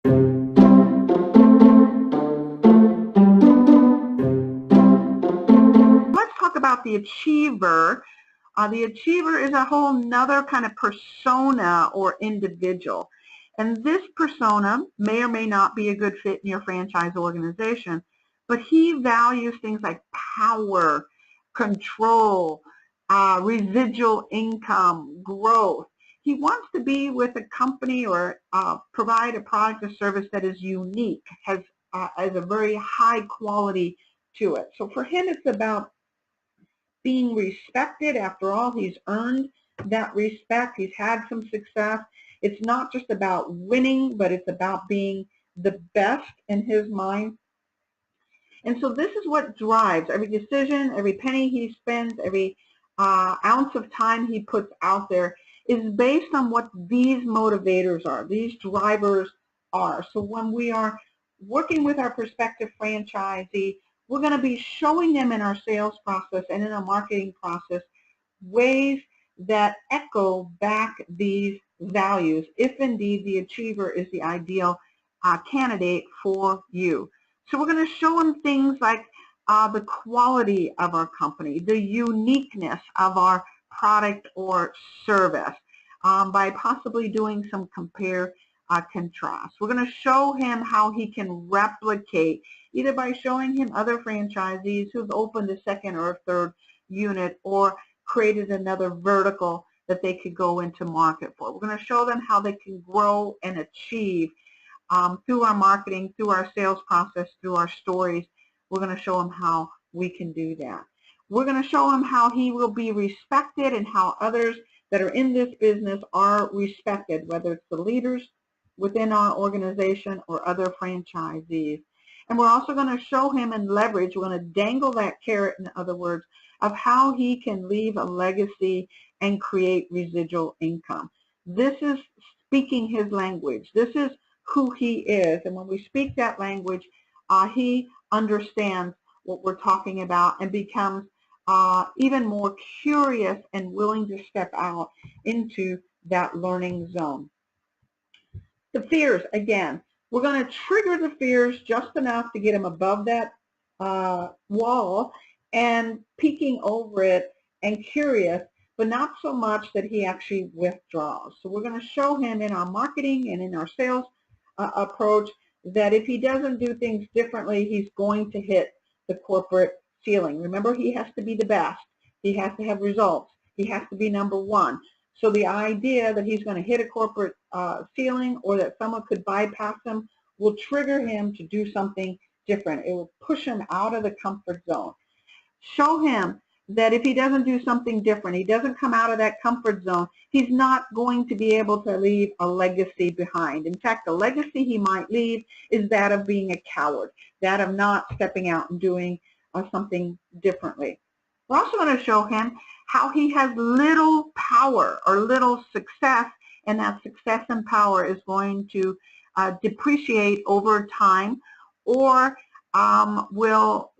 Let's talk about the achiever. The achiever is a whole nother kind of persona or individual. And this persona may or may not be a good fit in your franchise organization, but he values things like power, control, residual income, growth. He wants to be with a company or provide a product or service that is unique, has a very high quality to it. So for him, it's about being respected. After all, he's earned that respect. He's had some success. It's not just about winning, but it's about being the best in his mind. And so this is what drives every decision, every penny he spends, every ounce of time he puts out there is based on what these motivators are, these drivers are. So when we are working with our prospective franchisee, we're going to be showing them in our sales process and in our marketing process ways that echo back these values, if indeed the achiever is the ideal candidate for you. So we're going to show them things like the quality of our company, the uniqueness of our product or service, by possibly doing some compare contrast. We're going to show him how he can replicate, either by showing him other franchisees who've opened a second or a third unit or created another vertical that they could go into market for. We're going to show them how they can grow and achieve through our marketing, through our sales process, through our stories. We're going to show them how we can do that. We're going to show him how he will be respected and how others that are in this business are respected, whether it's the leaders within our organization or other franchisees. And we're also going to show him and leverage, we're going to dangle that carrot, in other words, of how he can leave a legacy and create residual income. This is speaking his language. This is who he is. And when we speak that language, he understands what we're talking about and becomes even more curious and willing to step out into that learning zone. The fears, again, we're going to trigger the fears just enough to get him above that wall and peeking over it and curious, but not so much that he actually withdraws. So we're going to show him in our marketing and in our sales approach that if he doesn't do things differently, he's going to hit the corporate ceiling. Remember, he has to be the best. He has to have results. He has to be number one. So the idea that he's going to hit a corporate ceiling or that someone could bypass him will trigger him to do something different. It will push him out of the comfort zone. Show him that if he doesn't do something different, he doesn't come out of that comfort zone, he's not going to be able to leave a legacy behind. In fact, the legacy he might leave is that of being a coward, that of not stepping out and doing something differently. We're also going to show him how he has little power or little success, and that success and power is going to depreciate over time or will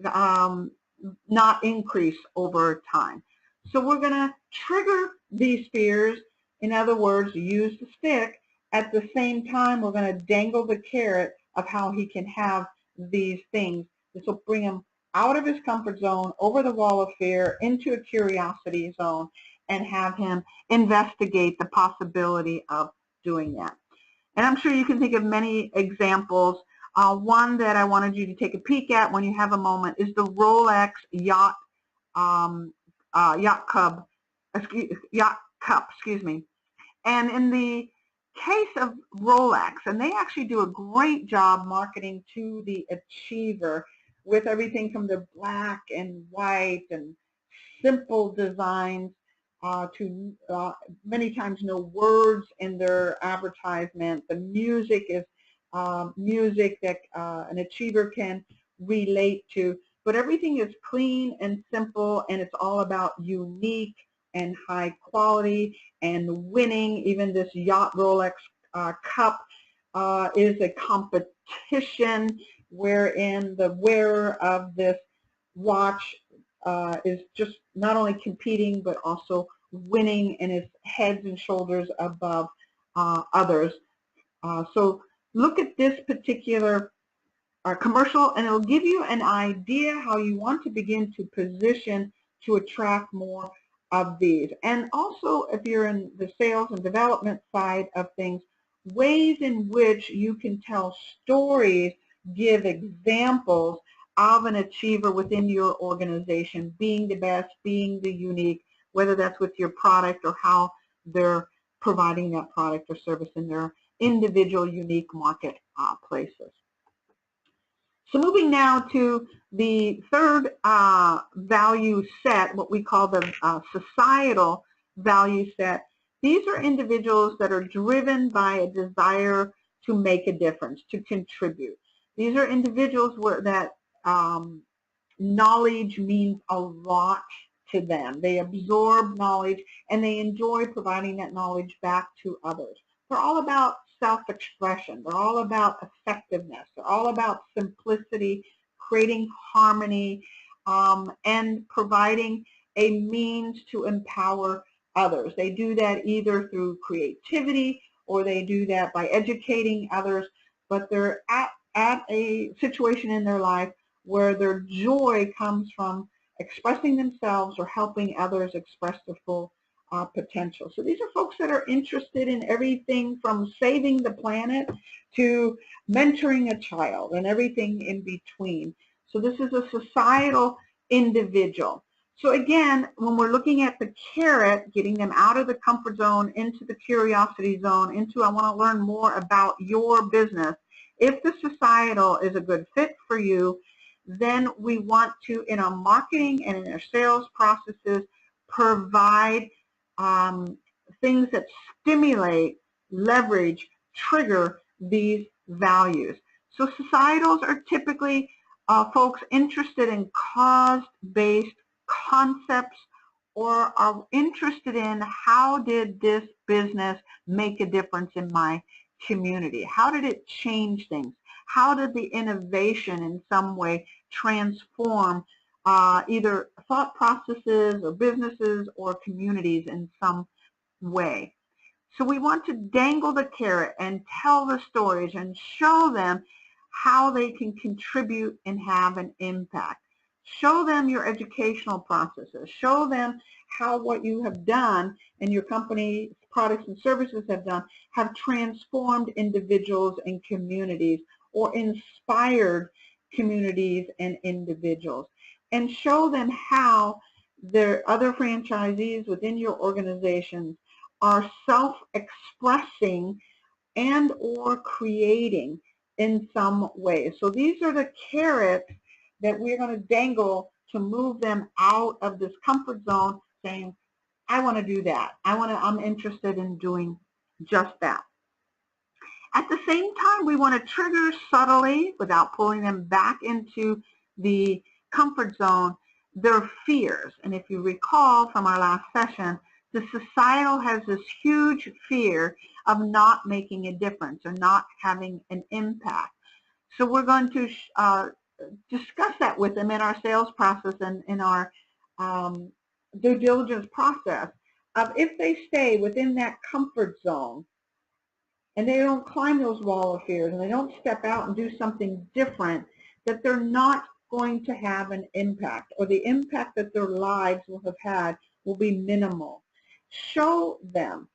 not increase over time. So we're going to trigger these fears, in other words, use the stick. At the same time, we're going to dangle the carrot of how he can have these things. This will bring him out of his comfort zone, over the wall of fear, into a curiosity zone, and have him investigate the possibility of doing that. And I'm sure you can think of many examples. One that I wanted you to take a peek at when you have a moment is the Rolex yacht cup. And in the case of Rolex, and they actually do a great job marketing to the achiever with everything from the black and white and simple designs to many times no words in their advertisement. The music is music that an achiever can relate to, but everything is clean and simple, and it's all about unique and high quality and winning. Even this yacht Rolex cup is a competition wherein the wearer of this watch is just not only competing but also winning and is heads and shoulders above others. So look at this particular commercial, and it'll give you an idea how you want to begin to position to attract more of these. And also, if you're in the sales and development side of things, ways in which you can tell stories, give examples of an achiever within your organization, being the best, being the unique, whether that's with your product or how they're providing that product or service in their individual unique market places. So moving now to the third value set, what we call the societal value set. These are individuals that are driven by a desire to make a difference, to contribute. These are individuals that knowledge means a lot to them. They absorb knowledge and they enjoy providing that knowledge back to others. They're all about self-expression. They're all about effectiveness. They're all about simplicity, creating harmony, and providing a means to empower others. They do that either through creativity or they do that by educating others, but they're at a situation in their life where their joy comes from expressing themselves or helping others express their full potential. So these are folks that are interested in everything from saving the planet to mentoring a child and everything in between. So this is a societal individual. So again, when we're looking at the carrot, getting them out of the comfort zone into the curiosity zone, into I want to learn more about your business, if the societal is a good fit for you, then we want to, in our marketing and in our sales processes, provide things that stimulate, leverage, trigger these values. So societals are typically folks interested in cause-based concepts or are interested in how did this business make a difference in my community? How did it change things? How did the innovation in some way transform either thought processes or businesses or communities in some way? So we want to dangle the carrot and tell the stories and show them how they can contribute and have an impact. Show them your educational processes. Show them how what you have done and your company products and services have done have transformed individuals and communities or inspired communities and individuals. And show them how their other franchisees within your organizations are self-expressing and or creating in some way. So these are the carrots that we're going to dangle to move them out of this comfort zone, saying, I want to do that. I'm interested in doing just that. At the same time, we want to trigger subtly, without pulling them back into the comfort zone, their fears. And if you recall from our last session, the societal has this huge fear of not making a difference or not having an impact. So we're going to discuss that with them in our sales process and in our due diligence process of if they stay within that comfort zone and they don't climb those wall of fears and they don't step out and do something different, that they're not going to have an impact, or the impact that their lives will have had will be minimal. Show them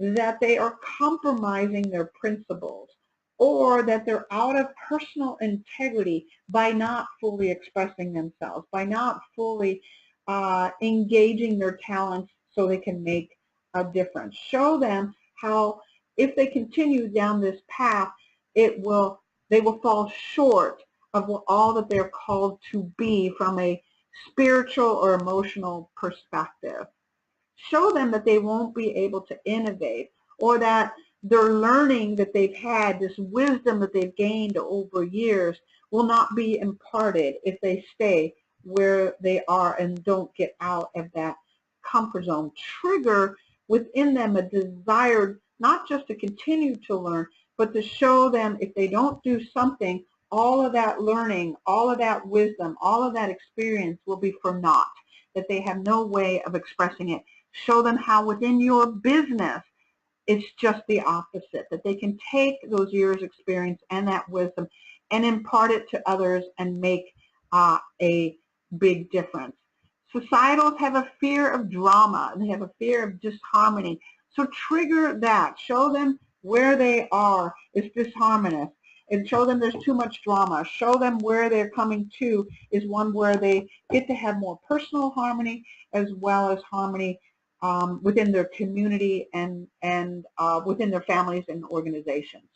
that they are compromising their principles or that they're out of personal integrity by not fully expressing themselves, by not fully engaging their talents so they can make a difference. Show them how if they continue down this path, they will fall short of all that they're called to be from a spiritual or emotional perspective. Show them that they won't be able to innovate, or that their learning that they've had, this wisdom that they've gained over years, will not be imparted if they stay where they are and don't get out of that comfort zone. Trigger within them a desire not just to continue to learn, but to show them if they don't do something, all of that learning, all of that wisdom, all of that experience will be for naught, that they have no way of expressing it. Show them how within your business, it's just the opposite, that they can take those years' experience and that wisdom and impart it to others and make a big difference. Societals have a fear of drama. They have a fear of disharmony. So trigger that. Show them where they are is disharmonious, and show them there's too much drama. Show them where they're coming to is one where they get to have more personal harmony as well as harmony within their community and within their families and organizations.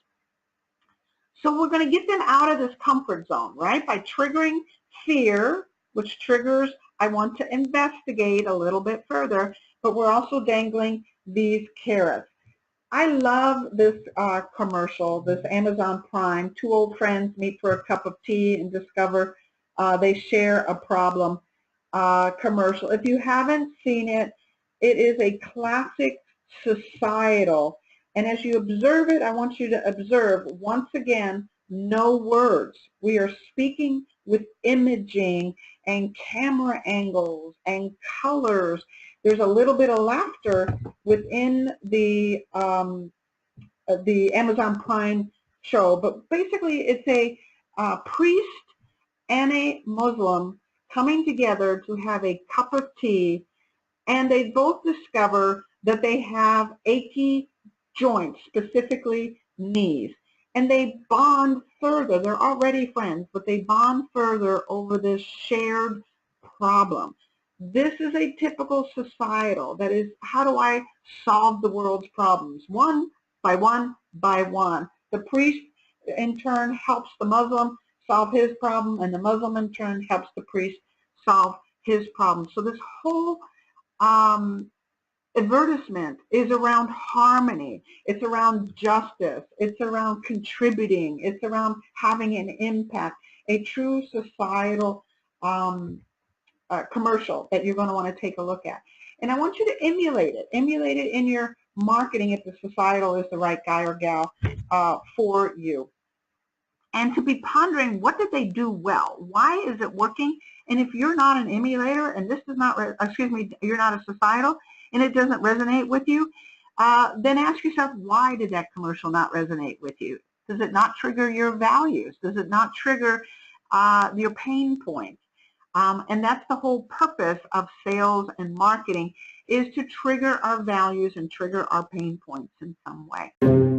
So we're going to get them out of this comfort zone, right, by triggering fear, which triggers, I want to investigate a little bit further, but we're also dangling these carrots. I love this commercial, this Amazon Prime, two old friends meet for a cup of tea and discover they share a problem commercial. If you haven't seen it, it is a classic societal. And as you observe it, I want you to observe, once again, no words. We are speaking with imaging and camera angles and colors. There's a little bit of laughter within the Amazon Prime show, but basically it's a priest and a Muslim coming together to have a cup of tea, and they both discover that they have achy joints, specifically knees, and they bond further. They're already friends, but they bond further over this shared problem. This is a typical societal. That is, how do I solve the world's problems? One by one by one. The priest, in turn, helps the Muslim solve his problem, and the Muslim, in turn, helps the priest solve his problem. So this whole advertisement is around harmony. It's around justice. It's around contributing. It's around having an impact. A true societal commercial that you're going to want to take a look at. And I want you to emulate it. Emulate it in your marketing if the societal is the right guy or gal for you. And to be pondering, what did they do well? Why is it working? And if you're not an emulator and this does not, you're not a societal and it doesn't resonate with you, then ask yourself, why did that commercial not resonate with you? Does it not trigger your values? Does it not trigger your pain points? And that's the whole purpose of sales and marketing, is to trigger our values and trigger our pain points in some way.